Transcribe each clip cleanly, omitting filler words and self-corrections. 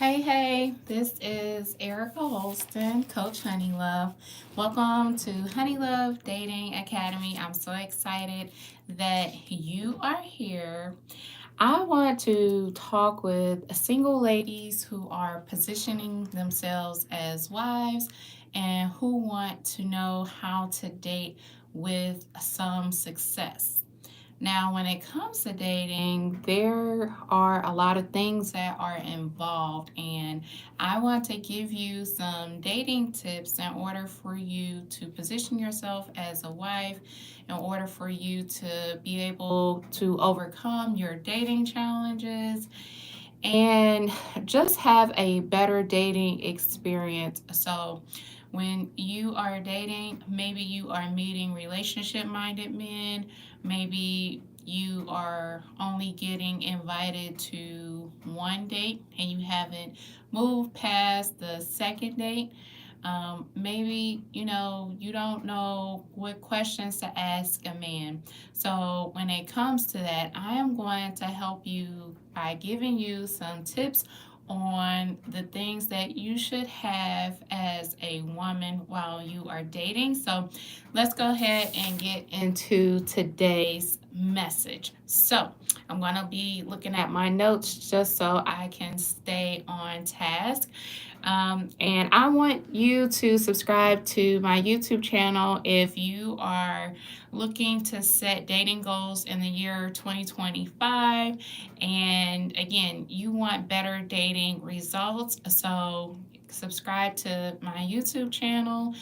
Hey, this is Erica Holston, Coach Honeylove. Welcome to Honeylove Dating Academy. I'm so excited that you are here. I want to talk with single ladies who are positioning themselves as wives and who want to know how to date with some success. Now, when it comes to dating, there are a lot of things that are involved, and I want to give you some dating tips in order for you to position yourself as a wife, in order for you to be able to overcome your dating challenges and just have a better dating experience. So, when you are dating, maybe you are meeting relationship minded men, maybe you are only getting invited to one date and you haven't moved past the second date. Maybe you don't know what questions to ask a man. So when it comes to that, I am going to help you by giving you some tips on the things that you should have as a woman while you are dating. So let's go ahead and get into today's message. So I'm going to be looking at my notes just so I can stay on task. And I want you to subscribe to my YouTube channel if you are looking to set dating goals in the year 2025. And again, you want better dating results. So subscribe to my YouTube channel.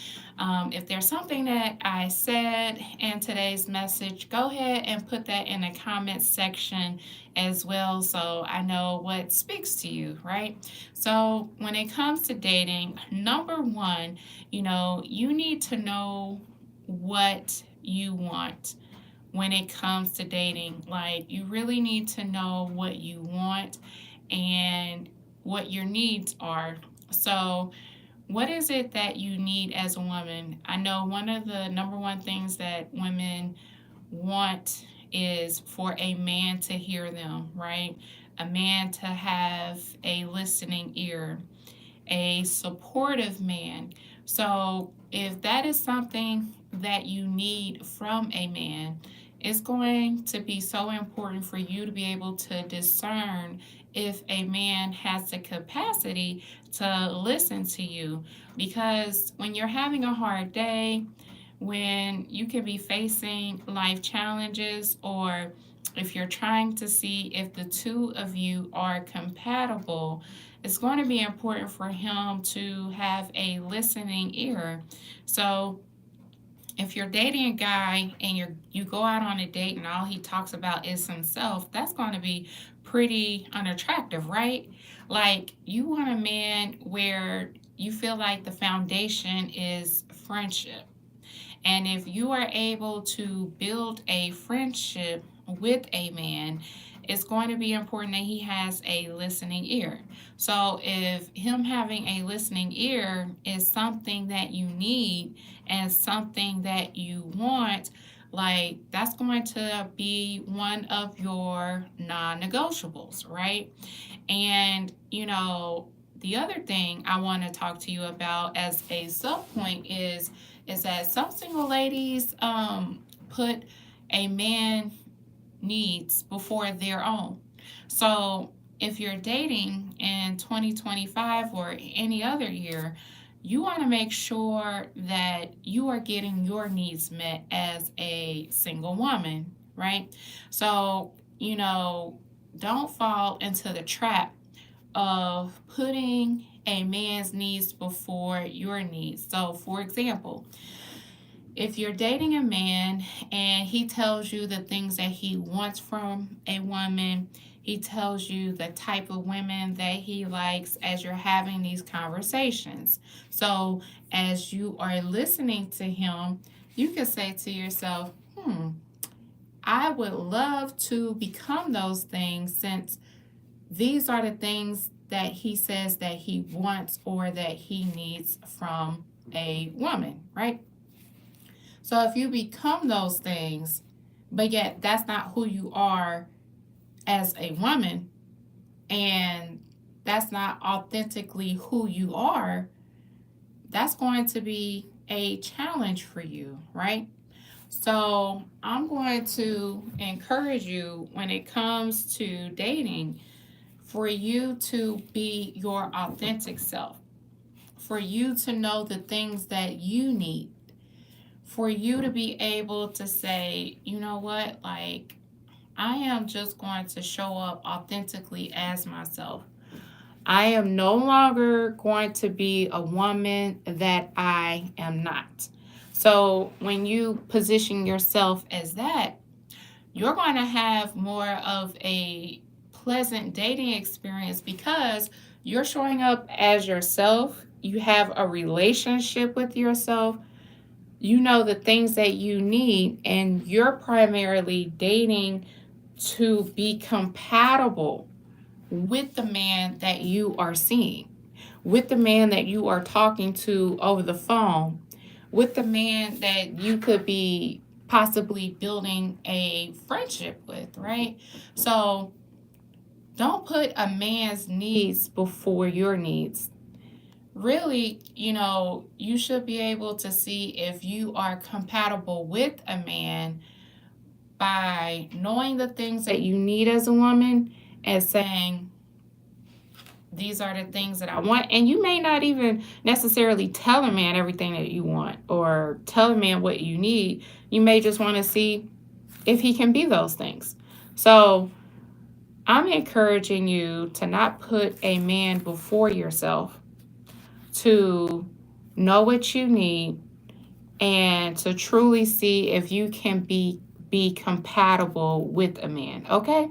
If there's something that I said in today's message, go ahead and put that in the comments section as well so I know what speaks to you, right? So, when it comes to dating, number one, you need to know what you want when it comes to dating. Like, you really need to know what you want and what your needs are. So, what is it that you need as a woman? I know one of the number one things that women want is for a man to hear them, right? A man to have a listening ear, a supportive man. So, if that is something that you need from a man, it's going to be so important for you to be able to discern if a man has the capacity to listen to you. Because when you're having a hard day, when you could be facing life challenges, or if you're trying to see if the two of you are compatible, it's going to be important for him to have a listening ear. So if you're dating a guy and you go out on a date and all he talks about is himself, that's going to be pretty unattractive, right? Like, you want a man where you feel like the foundation is friendship. And if you are able to build a friendship with a man, it's going to be important that he has a listening ear. So if him having a listening ear is something that you need and something that you want, like, that's going to be one of your non-negotiables, right? And the other thing I want to talk to you about as a sub point is that some single ladies put a man needs before their own. So if you're dating in 2025 or any other year, you want to make sure that you are getting your needs met as a single woman, right? So, don't fall into the trap of putting a man's needs before your needs. So, for example, if you're dating a man and he tells you the things that he wants from a woman, he tells you the type of women that he likes as you're having these conversations. So, as you are listening to him, you can say to yourself, I would love to become those things since these are the things that he says that he wants or that he needs from a woman, right? So if you become those things, but yet that's not who you are as a woman, and that's not authentically who you are, that's going to be a challenge for you, right? So I'm going to encourage you when it comes to dating for you to be your authentic self, for you to know the things that you need, for you to be able to say, you know what, like, I am just going to show up authentically as myself. I am no longer going to be a woman that I am not. So when you position yourself as that, you're going to have more of a pleasant dating experience because you're showing up as yourself. You have a relationship with yourself. You know the things that you need, and you're primarily dating to be compatible with the man that you are seeing, with the man that you are talking to over the phone, with the man that you could be possibly building a friendship with, right? So don't put a man's needs before your needs. Really, you should be able to see if you are compatible with a man by knowing the things that you need as a woman and saying, these are the things that I want. And you may not even necessarily tell a man everything that you want or tell a man what you need. You may just want to see if he can be those things. So I'm encouraging you to not put a man before yourself, to know what you need and to truly see if you can be compatible with a man. Okay?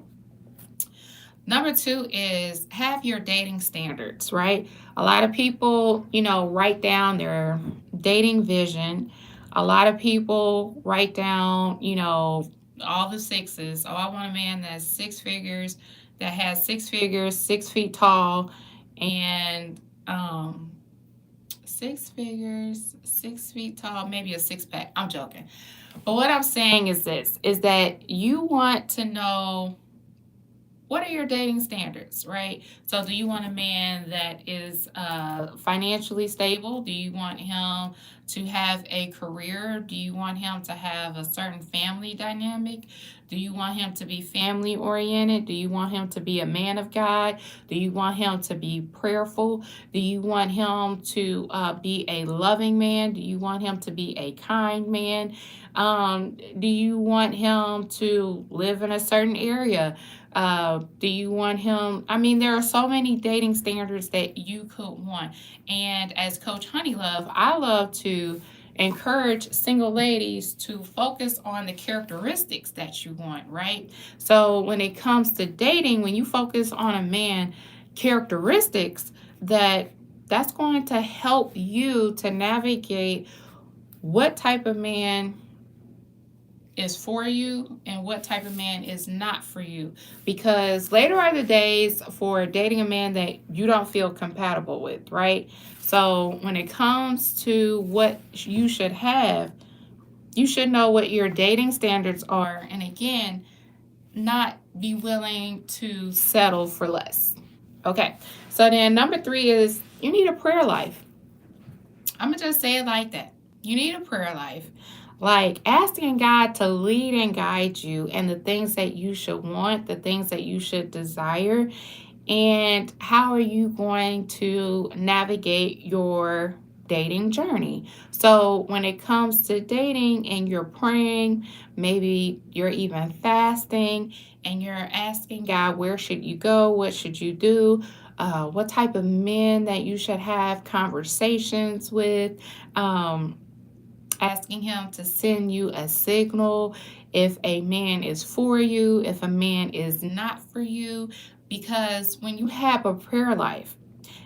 Number two is have your dating standards, right? A lot of people, write down their dating vision. A lot of people write down, all the sixes. Oh, I want a man that's six figures, that has 6 figures, 6 feet tall, and 6 figures, 6 feet tall, maybe a six pack. I'm joking. But what I'm saying is this, is that you want to know, what are your dating standards, right? So do you want a man that is financially stable? Do you want him to have a career? Do you want him to have a certain family dynamic? Do you want him to be family oriented? Do you want him to be a man of God? Do you want him to be prayerful? Do you want him to be a loving man? Do you want him to be a kind man? Do you want him to live in a certain area? Do you want him? I mean, there are so many dating standards that you could want. And as Coach Honeylove, I love to encourage single ladies to focus on the characteristics that you want, right? So when it comes to dating, when you focus on a man characteristics, that's going to help you to navigate what type of man is for you and what type of man is not for you. Because later are the days for dating a man that you don't feel compatible with, right? So when it comes to what you should have, you should know what your dating standards are. And again, not be willing to settle for less. Okay. So then number three is you need a prayer life. I'm going to just say it like that. You need a prayer life. Like asking God to lead and guide you and the things that you should want, the things that you should desire, and how are you going to navigate your dating journey. So when it comes to dating and you're praying, maybe you're even fasting and you're asking God, where should you go? What should you do? What type of men that you should have conversations with? Asking him to send you a signal if a man is for you, if a man is not for you. Because when you have a prayer life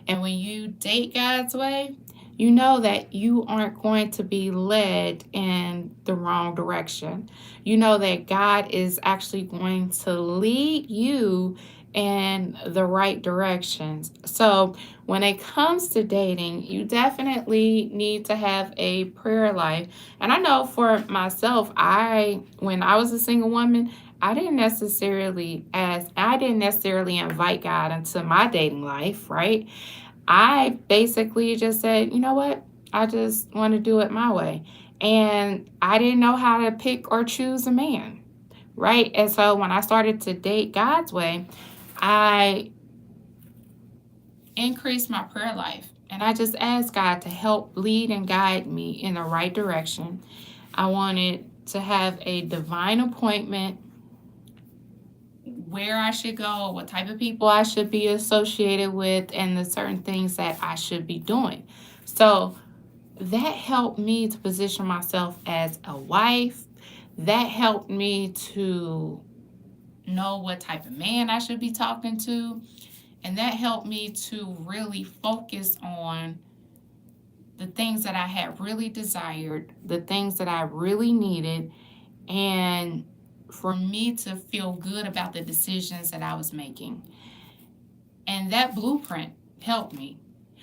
and when you date God's way, you know that you aren't going to be led in the wrong direction. You know that God is actually going to lead you in the right directions. So when it comes to dating, you definitely need to have a prayer life. And I know for myself, when I was a single woman, I didn't necessarily ask, I didn't necessarily invite God into my dating life, right? I basically just said, you know what? I just want to do it my way. And I didn't know how to pick or choose a man, right? And so when I started to date God's way, I increased my prayer life. And I just asked God to help lead and guide me in the right direction. I wanted to have a divine appointment, where I should go, what type of people I should be associated with, and the certain things that I should be doing. So that helped me to position myself as a wife. That helped me to know what type of man I should be talking to. And that helped me to really focus on the things that I had really desired, the things that I really needed, and for me to feel good about the decisions that I was making. And that blueprint helped me.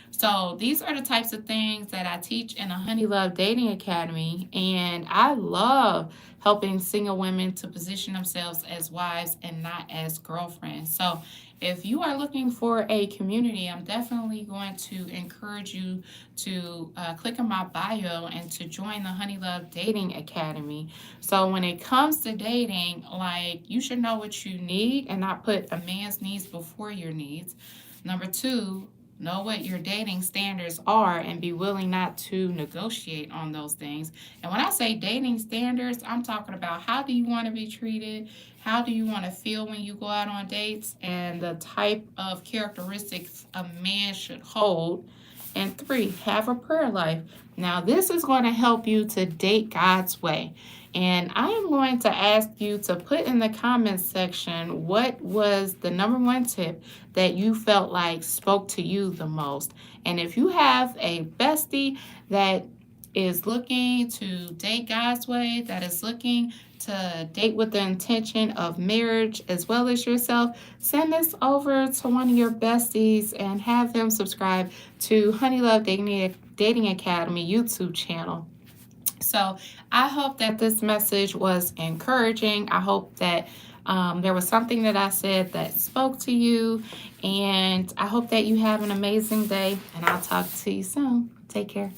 So these are the types of things that I teach in a Honey Love Dating Academy. And I love helping single women to position themselves as wives and not as girlfriends. So if you are looking for a community, I'm definitely going to encourage you to click on my bio and to join the Honey Love Dating Academy. So when it comes to dating, like, you should know what you need and not put a man's needs before your needs. Number two, know what your dating standards are and be willing not to negotiate on those things. And when I say dating standards, I'm talking about, how do you want to be treated? How do you want to feel when you go out on dates? And the type of characteristics a man should hold. And three, have a prayer life. Now, this is going to help you to date God's way. And I am going to ask you to put in the comments section, what was the number one tip that you felt like spoke to you the most? And if you have a bestie that is looking to date God's way, that is looking to date with the intention of marriage as well as yourself, send this over to one of your besties and have them subscribe to Honey Love Dating Academy YouTube channel. So I hope that this message was encouraging. I hope that there was something that I said that spoke to you. And I hope that you have an amazing day. And I'll talk to you soon. Take care.